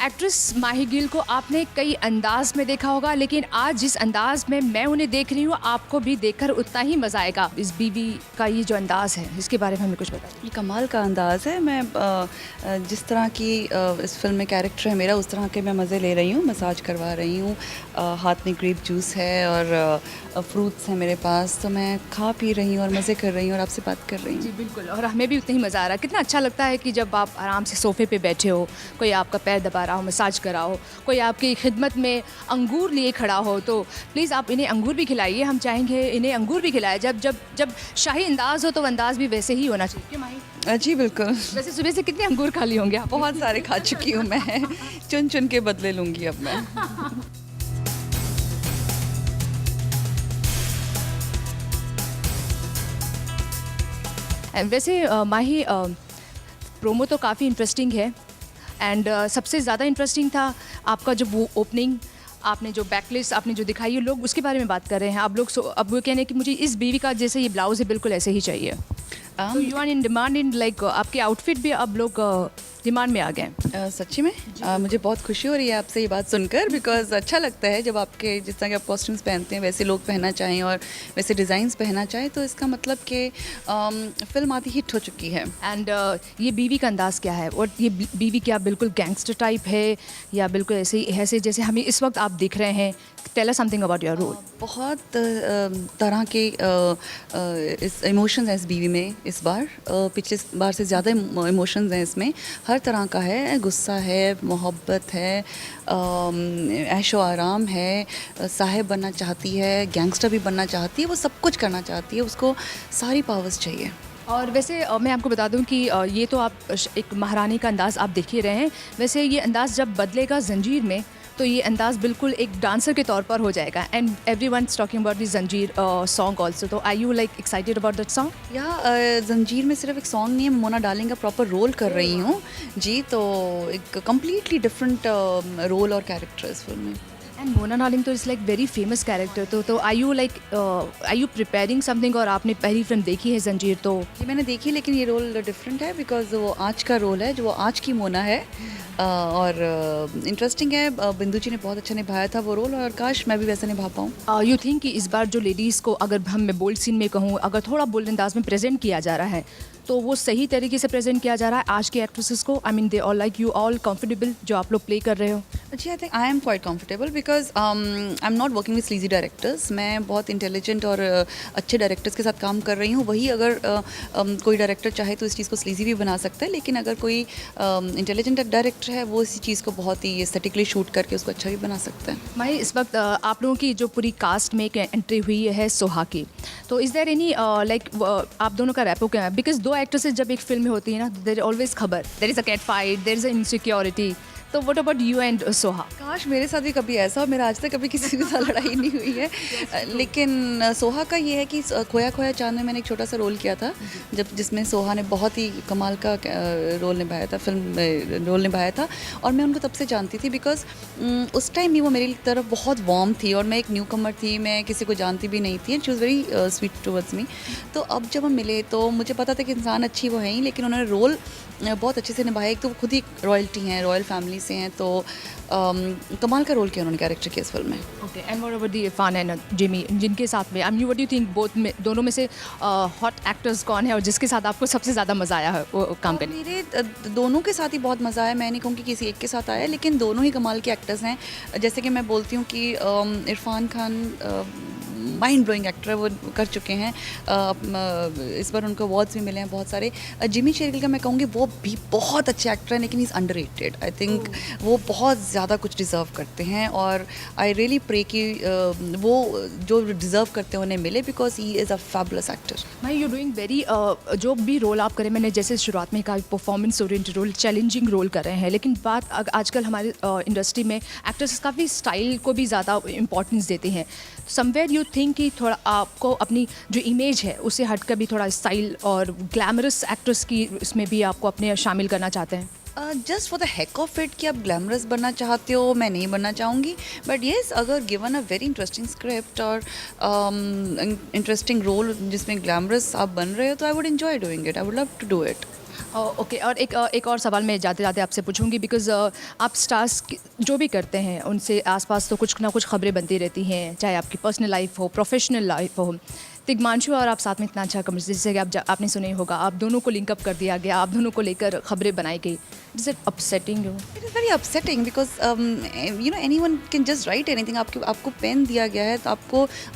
Actress माही गिल को आपने कई अंदाज में देखा होगा, लेकिन आज जिस अंदाज में मैं उन्हें देख रही हूँ आपको भी देखकर उतना ही मज़ा आएगा। इस बीवी का ये जो अंदाज है इसके बारे में हमें कुछ बताइए। ये कमाल का अंदाज़ है। मैं जिस तरह की इस फिल्म में कैरेक्टर है मेरा, उस तरह के मैं मज़े ले रही हूँ, मसाज करवा रही हूँ। हाथ में ग्रेप जूस है और फ्रूट्स हैं मेरे पास, तो मैं खा पी रही हूँ और मज़े कर रही हूँ और आपसे बात कर रही हूँ। जी बिल्कुल, और हमें भी उतना ही मज़ा आ रहा है। कितना अच्छा लगता है कि जब आप आराम से सोफ़े पे बैठे हो, कोई आपका पैर दबा रहा हो, मसाज करा हो, कोई आपकी खिदमत में अंगूर लिए खड़ा हो, तो प्लीज़ आप इन्हें अंगूर भी खिलाइए। हम चाहेंगे इन्हें अंगूर भी खिलाएं। जब जब जब शाही अंदाज़ हो तो अंदाज़ भी वैसे ही होना चाहिए। क्यों माही? जी बिल्कुल। वैसे सुबह से कितने अंगूर खा लिए होंगे आप? बहुत सारे खा चुकी हूँ मैं। चुन चुन के बदले लूँगी अब मैं। वैसे माही, प्रोमो तो काफ़ी इंटरेस्टिंग है एंड सबसे ज़्यादा इंटरेस्टिंग था आपका जो वो ओपनिंग, आपने जो बैकलिस्ट आपने जो दिखाई है, लोग उसके बारे में बात कर रहे हैं। आप लोग अब वो कह रहे हैं कि मुझे इस बीवी का जैसे ये ब्लाउज़ है बिल्कुल ऐसे ही चाहिए। तो you are in demand in like आपके आउटफिट भी अब लोग डिमांड में आ गए हैं। सच्ची में मुझे बहुत खुशी हो रही है आपसे ये बात सुनकर, बिकॉज़ अच्छा लगता है जब आपके जिस तरह के आप कॉस्ट्यूम्स पहनते हैं वैसे लोग पहनना चाहें और वैसे डिज़ाइंस पहनना चाहें, तो इसका मतलब कि फ़िल्म आधी हिट हो चुकी है। एंड ये बीवी का अंदाज़ क्या है? और ये बीवी क्या बिल्कुल गैंगस्टर टाइप है या बिल्कुल ऐसे जैसे हमें इस वक्त आप दिख रहे हैं? Tell us something about your role. बहुत तरह के इस इमोशंस हैं इस बीवी में इस बार। पिछले बार से ज़्यादा इमोशंस हैं इसमें। हर तरह का है, गुस्सा है, मोहब्बत है, ऐशो आराम है, साहिब बनना चाहती है, गैंगस्टर भी बनना चाहती है, वो सब कुछ करना चाहती है, उसको सारी पावर्स चाहिए। और वैसे मैं आपको बता दूं कि ये तो आप एक महारानी का अंदाज़ आप देख ही रहे हैं। वैसे ये अंदाज़ जब बदलेगा जंजीर में तो ये अंदाज़ बिल्कुल एक डांसर के तौर पर हो जाएगा। And everyone is talking about the Zanjeer song also. तो I you like excited about that song? या जंजीर में सिर्फ एक सॉन्ग नहीं है, मैं मोना डार्लिंग का प्रॉपर रोल कर रही हूँ जी, तो एक कम्प्लीटली डिफरेंट रोल और कैरेक्टर है इस फिल्म में। एंड मोना डार्लिंग तो is like very famous character. तो आई यू प्रिपेयरिंग समथिंग? और आपने पहली फिल्म देखी है जंजीर? तो जी मैंने देखी, लेकिन ये रोल डिफरेंट है बिकॉज वो आज का रोल है, जो वो आज की मोना है। और इंटरेस्टिंग है। बिंदु जी ने बहुत अच्छा निभाया था वो रोल, और काश मैं भी वैसे निभा पाऊँ। यू थिंक कि इस बार जो लेडीज़ को, अगर हम मैं बोल्ड सीन में कहूँ, अगर थोड़ा बोल्ड अंदाज में प्रेजेंट किया जा रहा है तो वो सही तरीके से प्रेजेंट किया जा रहा है आज के एक्ट्रेसेस को? I mean they all like you all comfortable जो आप लोग प्ले कर रहे हो? जी I think I am quite comfortable because I am not working with sleazy directors. मैं बहुत इंटेलिजेंट और अच्छे डायरेक्टर्स के साथ काम कर रही हूँ। वही अगर कोई डायरेक्टर चाहे तो इस चीज़ को स्लीजी भी बना सकता है, लेकिन अगर कोई इंटेलिजेंट डायरेक्टर है वो इसी चीज़ को बहुत ही एस्थेटिकली शूट करके उसको अच्छा भी बना सकता है। मैं इस वक्त आप लोगों की जो पूरी कास्ट में एक एंट्री हुई है सोहा की, तो इज़ देयर एनी लाइक आप दोनों का रैपो क्या है? बिकॉज दो एक्ट्रेसेस जब एक फिल्म में होती है ना, देयर ऑलवेज खबर, there is a cat fight, there is a insecurity. तो what about you and Soha? काश मेरे साथ भी कभी ऐसा हो। मेरा आज तक कभी किसी के साथ लड़ाई नहीं हुई है। लेकिन सोहा का ये है कि खोया खोया चांद में मैंने एक छोटा सा रोल किया था, जिसमें सोहा ने बहुत ही कमाल का रोल निभाया था, फिल्म में रोल निभाया था। और मैं उनको तब से जानती थी बिकॉज उस टाइम भी वो मेरी तरफ बहुत वार्म थी और मैं एक न्यू कमर थी, मैं किसी को जानती भी नहीं थी, and she was very sweet towards me. तो अब जब हम मिले तो मुझे पता था कि इंसान अच्छी वो है ही, लेकिन उन्होंने रोल बहुत अच्छे से निभाया। एक तो वो खुद ही रॉयल्टी हैं, रॉयल फैमिली से हैं, तो कमाल का रोल किया उन्होंने कैरेक्टर के इस फिल्म में। Okay, and what about the Irfan and Jimmy, जिनके साथ में, I mean what do you think both में, दोनों में से हॉट एक्टर्स कौन है और जिसके साथ आपको सबसे ज़्यादा मज़ा आया है वो काम करने? मेरे दोनों के साथ ही बहुत मज़ा आया। मैं नहीं कहूँगी किसी एक के साथ आया, लेकिन दोनों ही कमाल के एक्टर्स हैं। जैसे कि मैं बोलती हूँ कि Irfan Khan mind blowing actor वो कर चुके हैं। इस बार उनको अवार्ड्स भी मिले हैं बहुत सारे। जिमी शेरगिल का मैं कहूँगी वो भी बहुत अच्छे एक्टर हैं, लेकिन he is underrated. I think वो बहुत ज़्यादा कुछ डिज़र्व करते हैं, और आई रियली प्रे कि वो जो डिज़र्व करते हैं उन्हें मिले, because he is a fabulous actor. भाई यू डूइंग वेरी, जो भी रोल आप करें, मैंने जैसे शुरुआत में कहा performance oriented role, challenging role कर रहे हैं, लेकिन बात आजकल हमारे इंडस्ट्री में एक्टर्स काफ़ी स्टाइल को भी ज़्यादा इंपॉर्टेंस देते हैं। समवेयर यू थिंक कि थोड़ा आपको अपनी जो इमेज है उससे हटकर भी थोड़ा स्टाइल और ग्लैमरस एक्ट्रेस की इसमें भी आपको अपने शामिल करना चाहते हैं? Just for the heck of it कि आप ग्लैमरस बनना चाहते हो, मैं नहीं बनना चाहूँगी। बट येस, अगर given a very interesting script और इंटरेस्टिंग रोल जिसमें ग्लैमरस आप बन रहे हो, तो I would enjoy doing it, I would love to do it. Okay, और एक और सवाल मैं जाते जाते आपसे पूछूंगी, बिकॉज आप स्टार्स जो भी करते हैं उनसे आसपास तो कुछ ना कुछ खबरें बनती रहती हैं, चाहे आपकी पर्सनल लाइफ हो, प्रोफेशनल लाइफ हो। तिग्मांशु और आप साथ में इतना अच्छा कन्वर्सेशन, जैसे कि आपने सुना ही होगा, आप दोनों को लिंकअप कर दिया गया, आप दोनों को लेकर खबरें बनाई गई। Is it upsetting you? It is very upsetting because anyone can just right anything. आपको पेन दिया गया है तो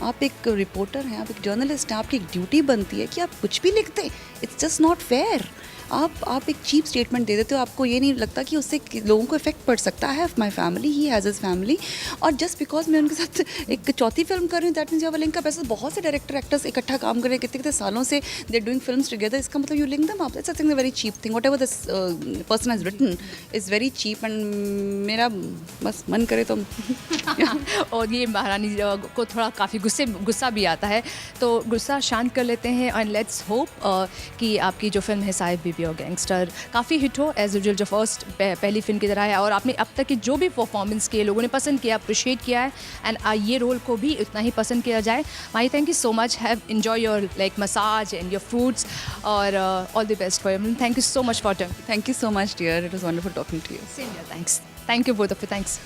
आप एक रिपोर्टर हैं, आप एक जर्नलिस्ट हैं, आपकी एक ड्यूटी बनती है कि आप कुछ भी लिख दें। It's just not fair. आप एक चीप स्टेटमेंट दे देते हो, आपको ये नहीं लगता कि उससे लोगों को इफेक्ट पड़ सकता है। My family, he has his family, और जस्ट बिकॉज मैं उनके साथ एक चौथी फिल्म कर रही हूँ, that means you have a link up. ऐसे बहुत से डायरेक्टर एक्टर्स इकट्ठा काम कर रहे हैं कितने कितने सालों से, they are doing films together, इसका मतलब you link them up. It's I think very cheap thing. Whatever this person has written is very cheap, and मेरा बस मन करे तो और ये महारानी को थोड़ा काफ़ी गुस्सा भी आता है, तो गुस्सा शांत कर लेते हैं। एंड लेट्स होप कि आपकी जो फिल्म है साहिब बीबी और गैंगस्टर काफ़ी हिट हो, एज यूजुअल जो फर्स्ट पहली फिल्म की तरह है, और आपने अब तक की जो भी परफॉर्मेंस किए लोगों ने पसंद किया, अप्रिशिएट किया है, एंड ये रोल को भी उतना ही पसंद किया जाए। Mahi, thank you so much, have enjoy your like massage and your fruits, और all the best for your film. Thank you so much for time. Thank you so much dear, it was wonderful talking to you. Same here, thanks. Thank you both of you, thanks.